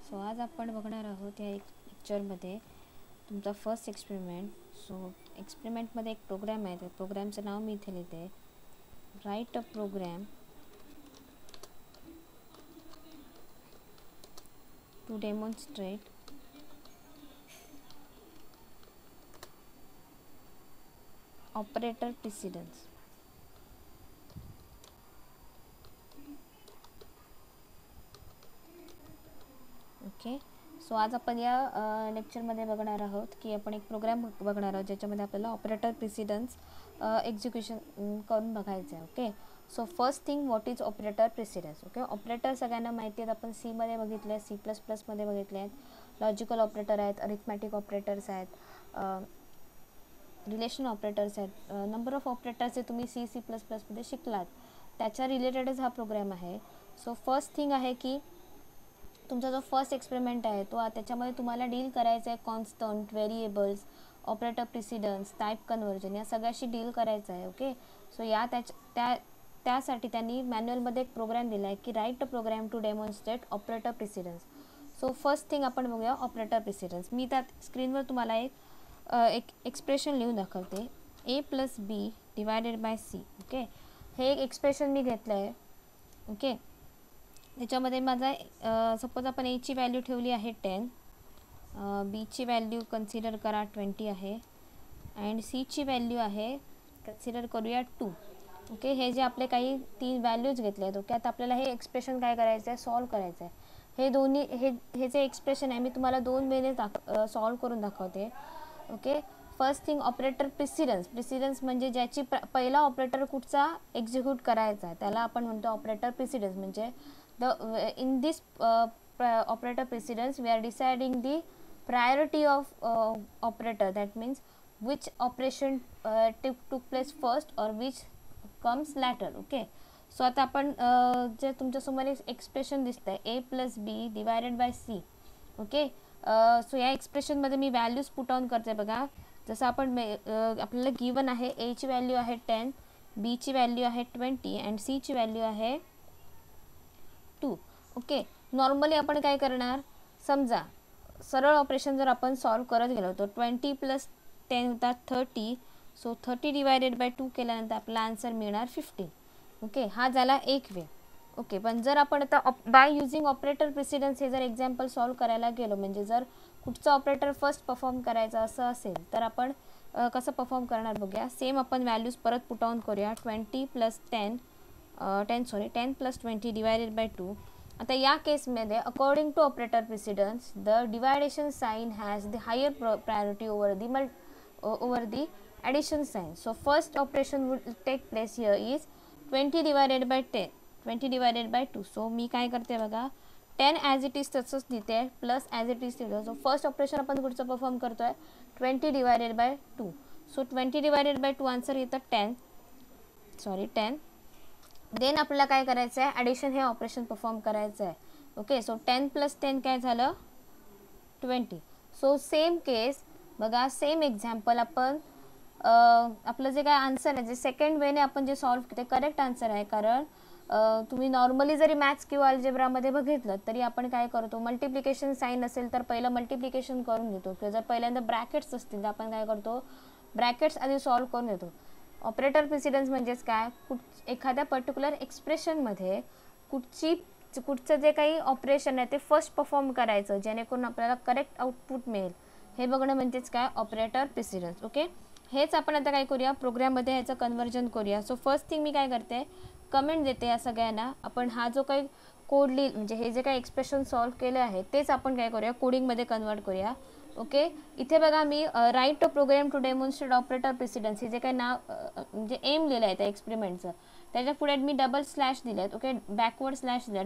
So आज आपण बघणार आहोत या लेक्चरमध्ये तुमचा फर्स्ट एक्सपेरिमेंट. सो एक्सपेरिमेंटमध्ये एक प्रोग्राम आहे, त्या प्रोग्रामचं नाव मी इथे लिहिते. Write a program to demonstrate operator precedence. Okay, so आज आपण या लेक्चरमध्ये बघणार आहोत की आपण एक प्रोग्राम बघणार आहोत ज्याच्यामध्ये आपल्याला ऑपरेटर प्रिसिडन्स एक्झिक्युशन करून बघायचं आहे. Okay, so first thing, what is operator precedence. Okay, operator सगळ्यांना माहिती आहेत, आपण सीमध्ये बघितले आहेत, C++मध्ये बघितले आहेत. लॉजिकल ऑपरेटर आहेत, अरिथमॅटिक ऑपरेटर्स आहेत, रिलेशन ऑपरेटर्स आहेत, नंबर ऑफ ऑपरेटर्स हे तुम्ही C++मध्ये शिकलात, त्याच्या रिलेटेडच हा प्रोग्राम आहे. सो फर्स्ट थिंग आहे की तुमचा जो फर्स्ट एक्सपेरिमेंट आहे तो त्याच्यामध्ये तुम्हाला डील करायचं आहे constant, variables, operator precedence, type conversion या सगळ्याशी डील करायचं आहे. ओके, सो त्यासाठी त्यांनी मॅन्युअलमध्ये एक प्रोग्राम दिला आहे की write a program to demonstrate operator precedence. So first thing आपण बघूया ऑपरेटर प्रिसिडन्स. मी त्यात स्क्रीनवर तुम्हाला एक एक्सप्रेशन लिहून दाखवते, A+B divided by C. Okay, हे एक एक्सप्रेशन मी घेतलं आहे. ओके, त्याच्यामध्ये माझा सपोज आपण A ची व्हॅल्यू ठेवली आहे 10, B ची व्हॅल्यू कन्सिडर करा 20 आहे, अँड C ची व्हॅल्यू आहे कन्सिडर करूया 2. ओके, हे जे आपले काही 3 व्हॅल्यूज घेतले आहेत. ओके, आता आपल्याला हे एक्सप्रेशन काय करायचं आहे, सॉल्व करायचं आहे. हे दोन्ही हे जे एक्सप्रेशन आहे मी तुम्हाला 2 वेने सॉल्व करून दाखवते. Okay, first thing, operator precedence म्हणजे ज्याची पहिला ऑपरेटर कुठचा एक्झिक्यूट करायचा आहे त्याला आपण म्हणतो ऑपरेटर प्रिसिडन्स. म्हणजे in this operator precedence we are deciding the priority of operator, that means which operation took place first or which comes later. Okay, so आता आपण जे तुमच्या समोर एक्सप्रेशन दिसतंय A+B divided by C. Okay, so या expression मध्ये मी values put on करते. बघा, जसं आपण आपल्याला गिवन आहे A ची व्हॅल्यू आहे 10, B ची व्हॅल्यू आहे 20 अँड C ची व्हॅल्यू आहे 2. ओके, नॉर्मली आपण काय करणार, समजा सरळ ऑपरेशन जर आपण सॉल्व करत गेलो तर 20 + 10 होतात 30. सो 30 डिवायडेड बाय 2 केल्यानंतर आपला आन्सर मिळणार 15. ओके, हा झाला एक वे. ओके, पण जर आपण आता बाय युजिंग ऑपरेटर प्रिसिडन्स हे जर एक्झाम्पल सॉल्व करायला गेलो, म्हणजे जर कुठचा ऑपरेटर फर्स्ट परफॉर्म करायचा असं असेल तर आपण कसं परफॉर्म करणार बघूया. सेम आपण व्हॅल्यूज परत पुट ऑन करूया. 10 + 20 डिवायडेड बाय 2. आता या केसमध्ये according to operator precedence the division sign has the higher priority over the addition sign. So first operation would take place here is 20 divided by 10, 20 divided by 2. So मी काय करते बघा, 10 as it is तसंच लिहिते plus as it is लिहितो. So first operation आपण कुठचं perform करतोय 20 divided by 2. So 20 divided by 2 answer येतं 10. देन आपल्याला काय करायचं आहे, ॲडिशन हे ऑपरेशन परफॉर्म करायचं आहे. ओके, सो 10 + 10 काय झालं 20. सो सेम केस बघा, सेम एक्झाम्पल आपण आपलं जे काय आन्सर आहे जे सेकंड वेने आपण जे सॉल्व ते करेक्ट आन्सर आहे. कारण तुम्ही नॉर्मली जरी मॅथ्स किंवा अल्जेब्रामध्ये बघितलं तरी आपण काय करतो, मल्टिप्लिकेशन साईन असेल तर पहिलं मल्टिप्लिकेशन करून घेतो, किंवा जर पहिल्यांदा ब्रॅकेट्स असतील तर आपण काय करतो, ब्रॅकेट्स आधी सॉल्व करून घेतो. ऑपरेटर प्रिसिडन्स म्हणजेच काय, एखाद्या पर्टिक्युलर एक्सप्रेशनमध्ये कुठचं जे काही ऑपरेशन आहे ते फर्स्ट परफॉर्म करायचं जेणेकरून आपल्याला करेक्ट आउटपुट मिळेल, हे बघणं म्हणजेच काय ऑपरेटर प्रिसिडन्स. ओके, हेच आपण आता काय करूया, प्रोग्राममध्ये ह्याचं कन्वर्जन करूया. सो फर्स्ट थिंग मी काय करते, कमेंट देते या सगळ्यांना. आपण हा जो काही कोड म्हणजे हे जे काही एक्सप्रेशन सॉल्व केलं आहे तेच आपण काय करूया, कोडिंगमध्ये कन्वर्ट करूया. ओके, इथे बघा मी write a program to demonstrate operator precedence हे जे काही नाव म्हणजे एम लिहिलं आहे त्या एक्सपेरिमेंटचं, त्याच्या पुढे मी डबल स्लॅश दिले आहेत. ओके, बॅकवर्ड स्लॅश दिले,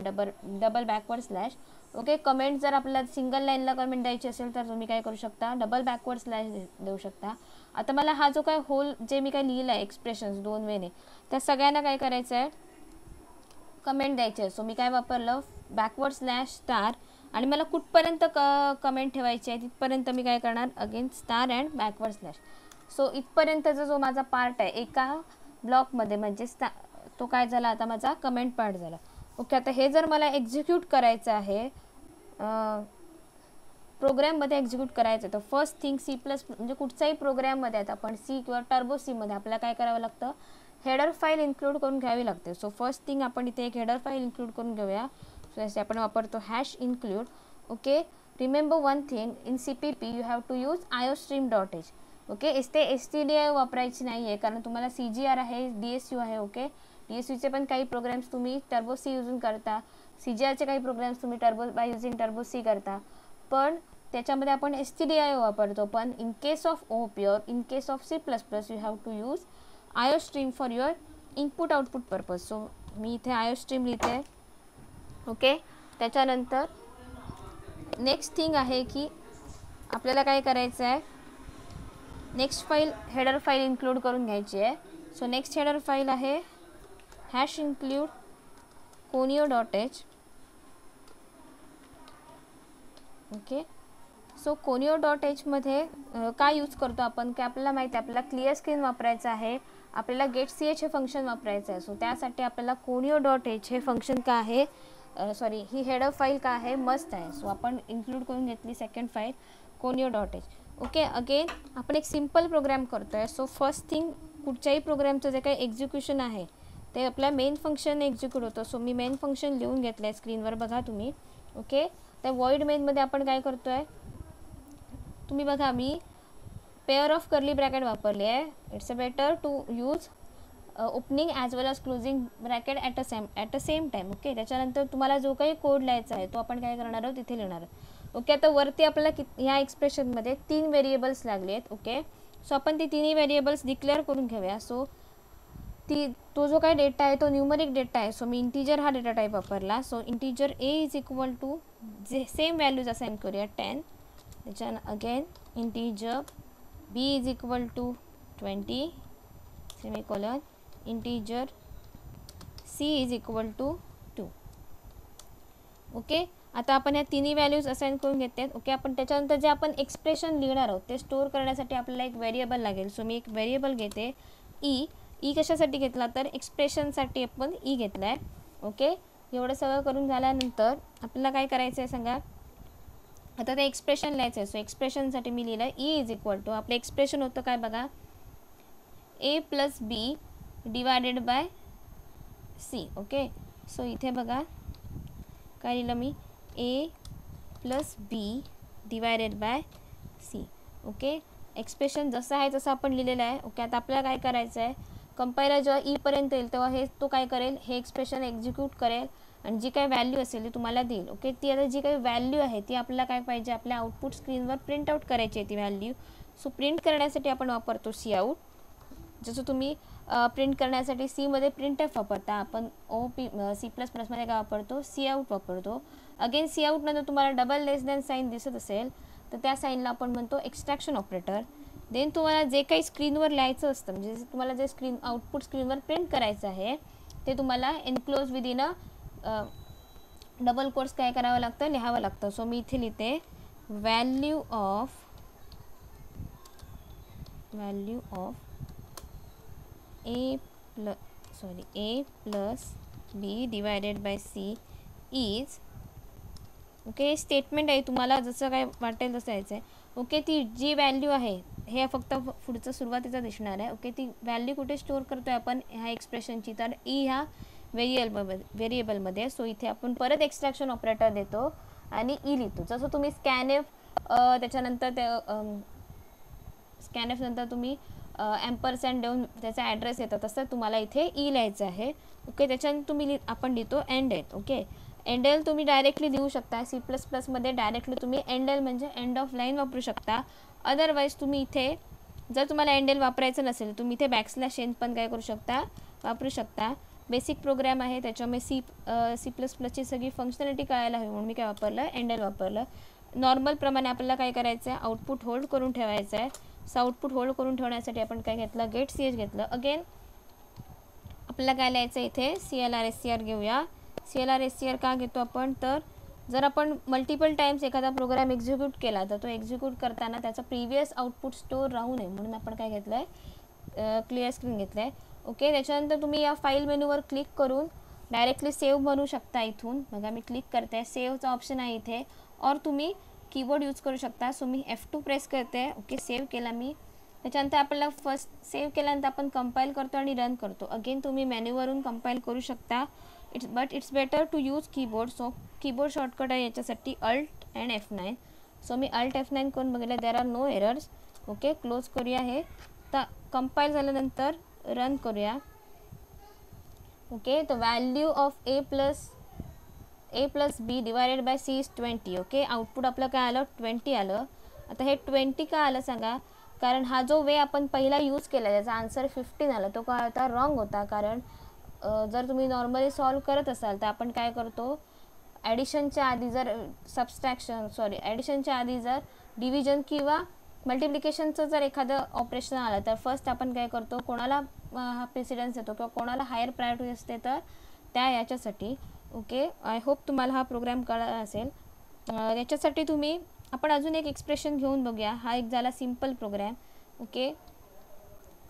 double backward slash. Okay, comment जर आपल्याला सिंगल लाईनला कमेंट द्यायची असेल तर तुम्ही काय करू शकता, डबल बॅकवर्ड स्लॅश देऊ शकता. आता मला हा जो काय होल जे मी काय लिहिलं आहे एक्सप्रेशन्स 2 वेने, त्या सगळ्यांना काय करायचं आहे, कमेंट द्यायची आहे. सो मी काय वापरलं, बॅकवर्ड स्लॅश स्टार, आणि मला कुठपर्यंत कमेंट ठेवायची आहे तिथपर्यंत मी काय करणार, again star and backward slash. So इथपर्यंतचा जो माझा पार्ट आहे एका ब्लॉकमध्ये म्हणजे तो काय झाला, आता माझा कमेंट पार्ट झाला. ओके, आता हे जर मला एक्झिक्यूट करायचं आहे प्रोग्रॅममध्ये एक्झिक्यूट करायचं तर फर्स्ट थिंग सी प्लस म्हणजे कुठचाही प्रोग्रॅममध्ये आता आपण सी किंवा टर्बो सीमध्ये आपल्याला काय करावं लागतं, हेडर फाईल इन्क्लूड करून घ्यावी लागते. सो फर्स्ट थिंग आपण इथे एक हेडर फाईल इन्क्लूड करून घेऊया. सो याचे आपण वापरतो hash include. Okay, remember one thing, in CPP you have to use iostream.h. Okay, इथे STDIO वापरायची नाही आहे कारण तुम्हाला CGR आहे, DSU आहे. ओके, DSUचे पण काही प्रोग्राम्स तुम्ही टर्बो सी यूज करता, CGRचे काही प्रोग्राम्स तुम्ही बाय युझिंग टर्बो सी करता, पण त्याच्यामध्ये आपण STDIO वापरतो. पण इन केस ऑफ OOP और in case of C++ you have to use iostream for your input output purpose. So मी इथे iostream लिहिते. ओके, त्याच्यानंतर नेक्स्ट थिंग आहे की आपल्याला काय करायचं आहे, next file header file include करून घ्यायची आहे. सो नेक्स्ट हेडर फाईल आहे hash include conio.h. Okay, so conio.h मध्ये काय यूज करतो आपण, की आपल्याला माहिती आहे आपल्याला क्लिअर स्क्रीन वापरायचं आहे, आपल्याला getch हे फंक्शन वापरायचं आहे. सो त्यासाठी आपल्याला conio.h हे फंक्शन का आहे, सॉरी ही हेडर फाईल का आहे, मस्ट आहे. सो आपण इन्क्लूड करून घेतली second file conio.h. Okay, again आपण एक सिम्पल प्रोग्राम करतो आहे. सो फर्स्ट थिंग कुठच्याही प्रोग्रामचं जे काही एक्झिक्युशन आहे ते आपल्या मेन फंक्शन एक्झिक्यूट होतं. सो मी मेन फंक्शन लिहून घेतलं आहे, स्क्रीनवर बघा तुम्ही. ओके, त्या वॉइड मेनमध्ये आपण काय करतो आहे, तुम्ही बघा मी पेअर ऑफ कर्ली ब्रॅकेट वापरली आहे. It's a better to use opening as well as closing bracket at a same time. Okay, त्याच्यानंतर तुम्हाला जो काही कोड लिहायचा आहे तो आपण काय करणार आहोत तिथे लिहिणार आहोत. ओके, आता वरती आपल्याला ह्या एक्सप्रेशनमध्ये 3 व्हेरिएबल्स लागले आहेत. ओके, सो आपण ती तिन्ही व्हेरिएबल्स डिक्लेअर करून घेऊया. सो तो जो काही डेटा आहे तो न्यूमरिक डेटा आहे. सो मी इंटीजर हा डेटा टाईप वापरला. So integer A is equal to same values assign करूया 10. त्याच्या again integer B is equal to 20 semicolon, integer C is equal to 2. Okay, आता आपण या तिन्ही व्हॅल्यूज असाइन करून घेते. ओके, आपण त्याच्यानंतर जे आपण एक्सप्रेशन लिहिणार आहोत ते स्टोअर करण्यासाठी आपल्याला एक व्हेरिएबल लागेल. सो मी एक व्हेरिएबल घेते ई कशासाठी घेतला तर एक्सप्रेशनसाठी आपण ई घेतला आहे. ओके, एवढं सगळं करून झाल्यानंतर आपल्याला काय करायचं आहे सांगा, आता ते एक्सप्रेशन लिहायचं आहे. सो एक्सप्रेशनसाठी मी लिहिलं ई इज इक्वल टू, आपलं एक्सप्रेशन होतं काय बघा, A plus B divided by C. Okay, so इथे बघा काय लिहिलं मी, A plus B divided by C. Okay, expression जसं आहे तसं आपण लिहिलेलं आहे. ओके, आता आपल्याला काय करायचं आहे, कंपायलर जेव्हा ईपर्यंत येईल तेव्हा तो काय करेल, हे एक्सप्रेशन एक्झिक्यूट करेल आणि जी काही व्हॅल्यू असेल ती तुम्हाला देईल. ओके, ती आता जी काही व्हॅल्यू आहे ती आपल्याला काय पाहिजे, आपल्या आउटपुट स्क्रीनवर प्रिंट आउट करायची आहे ती व्हॅल्यू. सो प्रिंट करण्यासाठी आपण वापरतो सी आउट. जसं तुम्ही प्रिंट करण्यासाठी सीमध्ये प्रिंटएफ वापरता, आपण C++मध्ये काय वापरतो, सी आउट वापरतो. अगेन सी आउटनंतर तुम्हाला डबल लेस दॅन साईन दिसत असेल तर त्या साईनला आपण म्हणतो एक्स्ट्रॅक्शन ऑपरेटर. देन तुम्हाला जे काही स्क्रीनवर लिहायचं असतं, म्हणजे तुम्हाला जे आउटपुट स्क्रीनवर प्रिंट करायचं आहे ते तुम्हाला enclose within a double quotes काय करावं लागतं, लिहावं लागतं. सो मी इथे लिहिते value of A plus B divided by C is. Okay, statement आहे, तुम्हाला जसं काय वाटेल तसं यायचं आहे. ओके, ती जी व्हॅल्यू आहे हे फक्त पुढचं सुरुवातीचं दिसणार आहे. ओके, ती व्हॅल्यू कुठे स्टोअर करतो आहे आपण ह्या एक्सप्रेशनची, तर ई ह्या व्हेरिएबलमध्ये. सो इथे आपण परत एक्स्ट्रॅक्शन ऑपरेटर देतो आणि ई लिहितो. जसं तुम्ही स्कॅनएफ त्याच्यानंतर स्कॅनएफ नंतर तुम्ही ॲम्परसँड देऊन त्याचा ॲड्रेस येतो तसं तुम्हाला इथे ई लिहायचं आहे. ओके, त्याच्यानंतर आपण लिहितो एंडेल. ओके, एंडेल तुम्ही डायरेक्टली लिहू शकता. C++मध्ये डायरेक्टली तुम्ही एंडेल म्हणजे एंड ऑफ लाईन वापरू शकता. अदरवाईज तुम्ही इथे जर तुम्हाला एंडेल वापरायचं नसेल तुम्ही इथे बॅकस्लॅश पण काय करू शकता, वापरू शकता. बेसिक प्रोग्राम आहे त्याच्यामुळे C++ची सगळी फंक्शनॅलिटी कळायला हवी म्हणून मी काय वापरलं, एंडेल वापरलं. नॉर्मलप्रमाणे आपल्याला काय करायचं आहे, आउटपुट होल्ड करून ठेवायचं आहे. सो आउटपुट होल्ड करून ठेवण्यासाठी आपण काय घेतलं, getch घेतलं. अगेन आपल्याला काय लिहायचं इथे CLR घेऊया. CLR का घेतो आपण, तर जर आपण मल्टिपल टाइम्स एखादा प्रोग्राम एक्झिक्यूट केला तर तो एक्झिक्यूट करताना त्याचा प्रिव्हियस आउटपुट स्टोअर राहू नये म्हणून आपण काय घेतलं आहे, क्लिअर स्क्रीन घेतलं आहे. ओके, त्याच्यानंतर तुम्ही या फाईल मेनूवर क्लिक करून डायरेक्टली सेव्ह बनवू शकता इथून. बघा मी क्लिक करते, सेव्हचा ऑप्शन आहे इथे, और तुम्ही कीबोर्ड यूज करू शकता. सो मी F2 प्रेस करते. ओके, सेव्ह केला मी. त्याच्यानंतर आपल्याला फर्स्ट सेव्ह केल्यानंतर आपण कंपाईल करतो आणि रन करतो. अगेन तुम्ही मेन्यूवरून कंपाईल करू शकता. It's better to use keyboard. So keyboard shortcut आहे याच्यासाठी Alt and F9. सो मी Alt F9 करून बघितलं, there are no errors. Okay, close करूया हे. तर कंपाईल झाल्यानंतर रन करूया. ओके, तर value of a plus b divided by c is 20. Okay, output आपलं काय आलं, 20 आलं. आता हे 20 का आलं सांगा, कारण हा जो वे आपण पहिला यूज केला त्याचा आन्सर 15 आला, तो काय होता, रॉंग होता. कारण जर तुम्ही नॉर्मली सॉल्व करत असाल तर आपण काय करतो, ॲडिशनच्या आधी जर ॲडिशनच्या आधी जर डिव्हिजन किंवा मल्टिप्लिकेशनचं जर एखादं ऑपरेशन आलं तर फर्स्ट आपण काय करतो, कोणाला हा प्रेसिडेन्स येतो किंवा कोणाला हायर प्रायोरिटी असते तर त्या याच्यासाठी. ओके, आय होप तुम्हाला हा प्रोग्राम कळला असेल. याच्यासाठी आपण अजून एक एक्सप्रेशन घेऊन बघूया. हा एक झाला सिम्पल प्रोग्राम. ओके,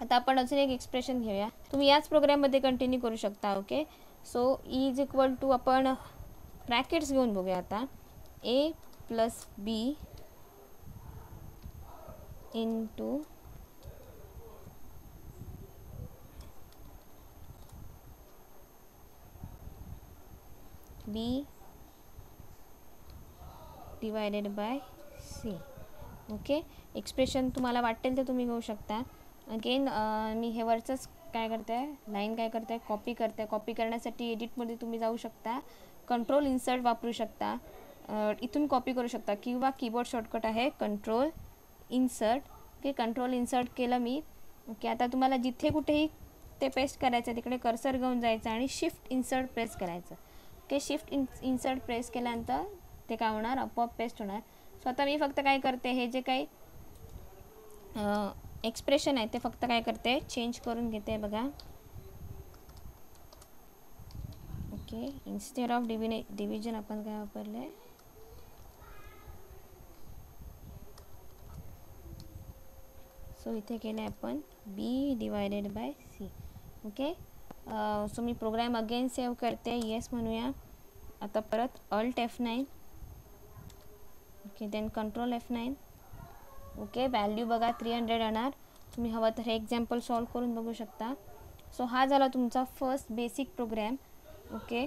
आता आपण अजून एक एक्सप्रेशन घेऊया. तुम्ही याच प्रोग्राममध्ये कंटिन्यू करू शकता. Okay, so is equal to आपण ब्रॅकेट्स घेऊन बघूया आता. a plus b into b divided by c. Okay, expression तुम्हाला वाटेल ते तुम्ही घेऊ शकता. अगेन मी हे वरचंच काय करते आहे, लाईन काय करते आहे, कॉपी करते. कॉपी करण्यासाठी एडिटमध्ये तुम्ही जाऊ शकता, कंट्रोल इन्सर्ट वापरू शकता, इथून कॉपी करू शकता, किंवा कीबोर्ड शॉर्टकट आहे control insert. Okay, control insert केलं मी. ओके, आता तुम्हाला जिथे कुठेही ते पेस्ट करायचं तिकडे कर्सर घेऊन जायचं आणि शिफ्ट इन्सर्ट प्रेस करायचं. ओके, शिफ्ट इन्सर्ट प्रेस केल्यानंतर ते काय होणार, आपोआप पेस्ट होणार. सो आता मी फक्त काय करते, हे जे काही एक्सप्रेशन आहे ते फक्त काय करते, चेंज करून घेते. बघा, ओके, इन्स्टेड ऑफ डिव्हिजन आपण काय वापरले, सो इथे केले आपण b divided by c. Okay, so मी प्रोग्राम अगेन सेव्ह करते, येस म्हणूया. आता परत Alt F9. Okay, then control F9. Okay, value बघा 300 येणार. तुम्ही हवं तर हे एक्झाम्पल सॉल्व करून बघू शकता. सो हा झाला तुमचा फर्स्ट बेसिक प्रोग्राम. ओके,